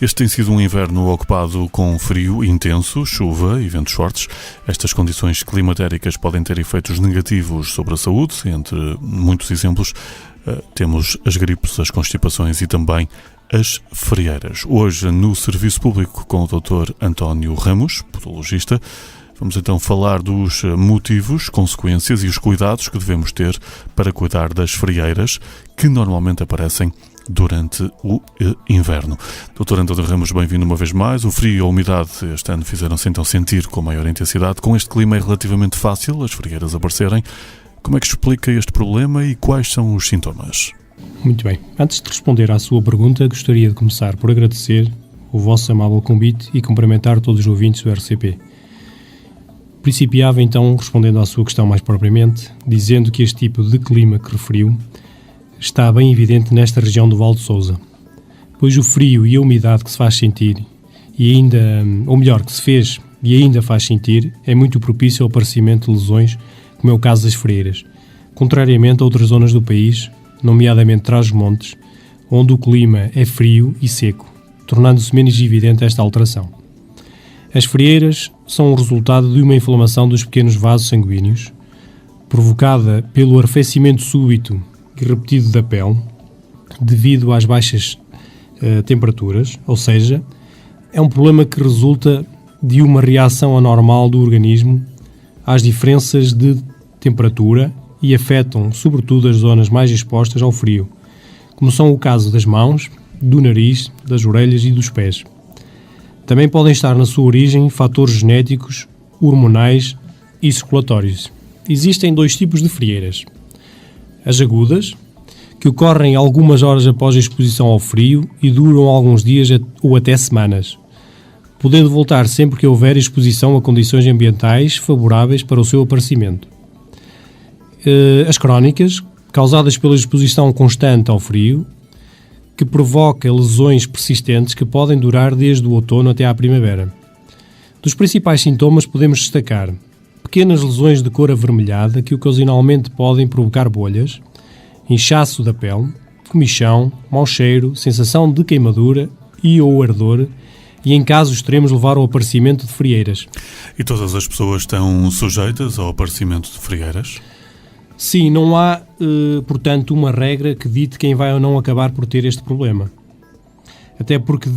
Este tem sido um inverno ocupado com frio intenso, chuva e ventos fortes. Estas condições climatéricas podem ter efeitos negativos sobre a saúde. Entre muitos exemplos, temos as gripes, as constipações e também as frieiras. Hoje, no Serviço Público, com o Dr. António Ramos, podologista, vamos então falar dos motivos, consequências e os cuidados que devemos ter para cuidar das frieiras que normalmente aparecem durante o inverno. Dr. António Ramos, bem-vindo uma vez mais. O frio e a umidade este ano fizeram-se então sentir com maior intensidade. Com este clima é relativamente fácil as frieiras aparecerem. Como é que explica este problema e quais são os sintomas? Muito bem. Antes de responder à sua pergunta, gostaria de começar por agradecer o vosso amável convite e cumprimentar todos os ouvintes do RCP. Principiava então, respondendo à sua questão mais propriamente, dizendo que este tipo de clima que referiu está bem evidente nesta região do Val de Sousa, pois o frio e a umidade que se faz sentir, e ainda, ou melhor, que se fez e ainda faz sentir, é muito propício ao aparecimento de lesões, como é o caso das frieiras, contrariamente a outras zonas do país, nomeadamente Trás-os-Montes, onde o clima é frio e seco, tornando-se menos evidente esta alteração. As frieiras são o resultado de uma inflamação dos pequenos vasos sanguíneos, provocada pelo arrefecimento súbito e repetido da pele, devido às baixas temperaturas, ou seja, é um problema que resulta de uma reação anormal do organismo às diferenças de temperatura e afetam, sobretudo, as zonas mais expostas ao frio, como são o caso das mãos, do nariz, das orelhas e dos pés. Também podem estar na sua origem fatores genéticos, hormonais e circulatórios. Existem dois tipos de frieiras. As agudas, que ocorrem algumas horas após a exposição ao frio e duram alguns dias ou até semanas, podendo voltar sempre que houver exposição a condições ambientais favoráveis para o seu aparecimento. As crónicas, causadas pela exposição constante ao frio, que provoca lesões persistentes que podem durar desde o outono até à primavera. Dos principais sintomas podemos destacar pequenas lesões de cor avermelhada que ocasionalmente podem provocar bolhas, inchaço da pele, comichão, mau cheiro, sensação de queimadura e ou ardor e, em casos extremos, levar ao aparecimento de frieiras. E todas as pessoas estão sujeitas ao aparecimento de frieiras? Sim, não há, portanto, uma regra que dite quem vai ou não acabar por ter este problema. Até porque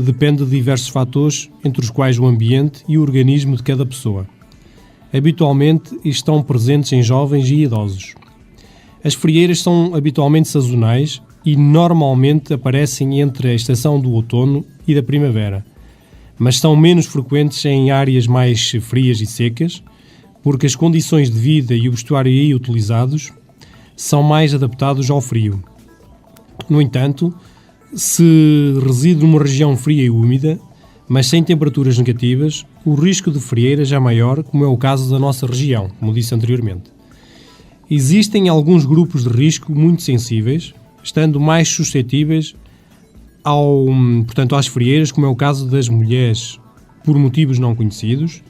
depende de diversos fatores, entre os quais o ambiente e o organismo de cada pessoa. Habitualmente estão presentes em jovens e idosos. As frieiras são habitualmente sazonais e normalmente aparecem entre a estação do outono e da primavera, mas são menos frequentes em áreas mais frias e secas, porque as condições de vida e o vestuário aí utilizados são mais adaptados ao frio. No entanto, se reside numa região fria e úmida, mas sem temperaturas negativas, o risco de frieiras é maior, como é o caso da nossa região, como disse anteriormente. Existem alguns grupos de risco muito sensíveis, estando mais suscetíveis às frieiras, como é o caso das mulheres por motivos não conhecidos,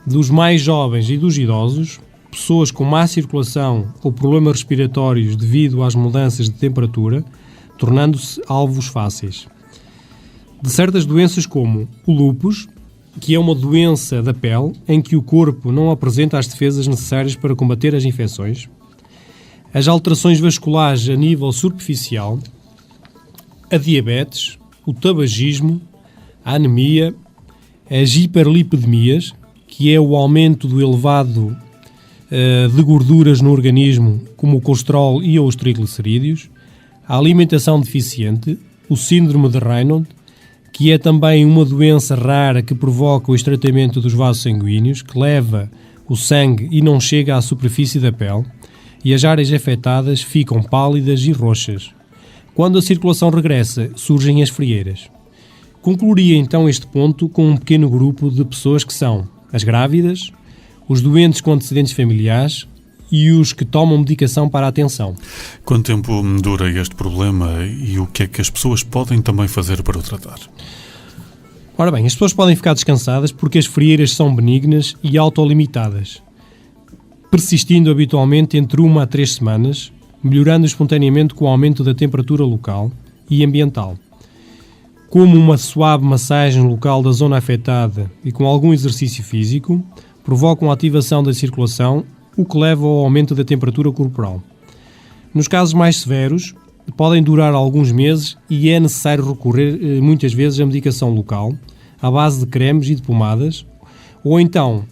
dos mais jovens e dos idosos, pessoas com má circulação ou problemas respiratórios devido às mudanças de temperatura, tornando-se alvos fáceis. De certas doenças como o lúpus, que é uma doença da pele em que o corpo não apresenta as defesas necessárias para combater as infecções, as alterações vasculares a nível superficial, a diabetes, o tabagismo, a anemia, as hiperlipidemias, que é o aumento do elevado de gorduras no organismo, como o colesterol e os triglicerídeos, a alimentação deficiente, o síndrome de Raynaud, que é também uma doença rara que provoca o estreitamento dos vasos sanguíneos, que leva o sangue e não chega à superfície da pele, e as áreas afetadas ficam pálidas e roxas. Quando a circulação regressa, surgem as frieiras. Concluiria então este ponto com um pequeno grupo de pessoas que são as grávidas, os doentes com antecedentes familiares e os que tomam medicação para a atenção. Quanto tempo dura este problema e o que é que as pessoas podem também fazer para o tratar? Ora bem, as pessoas podem ficar descansadas porque as frieiras são benignas e autolimitadas, persistindo habitualmente entre 1 a 3 semanas, melhorando espontaneamente com o aumento da temperatura local e ambiental. como uma suave massagem local da zona afetada e com algum exercício físico, provocam a ativação da circulação, o que leva ao aumento da temperatura corporal. Nos casos mais severos, podem durar alguns meses e é necessário recorrer muitas vezes à medicação local, à base de cremes e de pomadas, ou então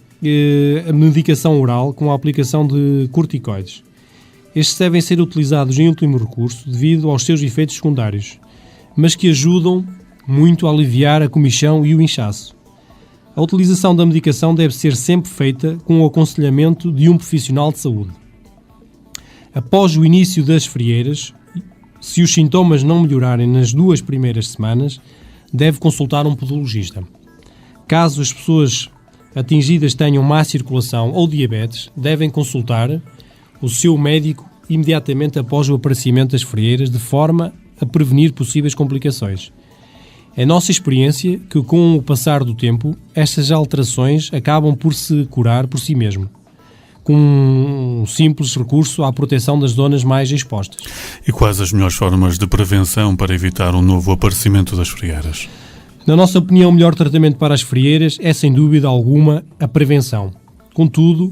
a medicação oral com a aplicação de corticoides. Estes devem ser utilizados em último recurso devido aos seus efeitos secundários, mas que ajudam muito a aliviar a comichão e o inchaço. A utilização da medicação deve ser sempre feita com o aconselhamento de um profissional de saúde. Após o início das frieiras, se os sintomas não melhorarem nas 2 primeiras semanas, deve consultar um podologista. Caso as pessoas atingidas tenham má circulação ou diabetes, devem consultar o seu médico imediatamente após o aparecimento das frieiras, de forma a prevenir possíveis complicações. É nossa experiência que, com o passar do tempo, estas alterações acabam por se curar por si mesmo, com um simples recurso à proteção das zonas mais expostas. E quais as melhores formas de prevenção para evitar um novo aparecimento das frieiras? Na nossa opinião, o melhor tratamento para as frieiras é, sem dúvida alguma, a prevenção. Contudo,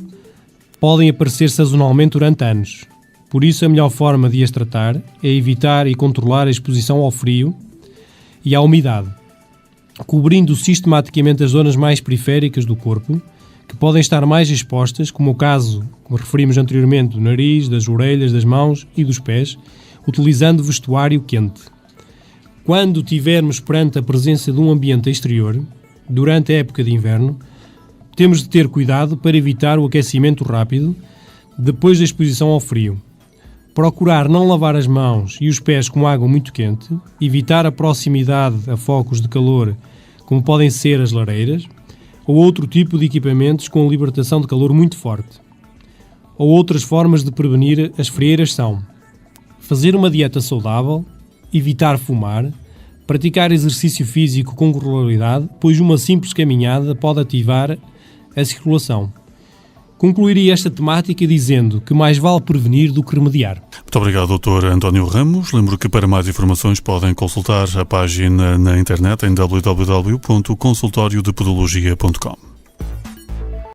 podem aparecer sazonalmente durante anos. Por isso, a melhor forma de as tratar é evitar e controlar a exposição ao frio e à umidade, cobrindo sistematicamente as zonas mais periféricas do corpo, que podem estar mais expostas, como o caso, como referimos anteriormente, do nariz, das orelhas, das mãos e dos pés, utilizando vestuário quente. Quando tivermos perante a presença de um ambiente exterior, durante a época de inverno, temos de ter cuidado para evitar o aquecimento rápido depois da exposição ao frio. Procurar não lavar as mãos e os pés com água muito quente, evitar a proximidade a focos de calor, como podem ser as lareiras, ou outro tipo de equipamentos com libertação de calor muito forte. Ou outras formas de prevenir as frieiras são: fazer uma dieta saudável, evitar fumar, praticar exercício físico com regularidade, pois uma simples caminhada pode ativar a circulação. Concluiria esta temática dizendo que mais vale prevenir do que remediar. Muito obrigado, Dr. António Ramos. Lembro que para mais informações podem consultar a página na internet em www.consultoriodepodologia.com.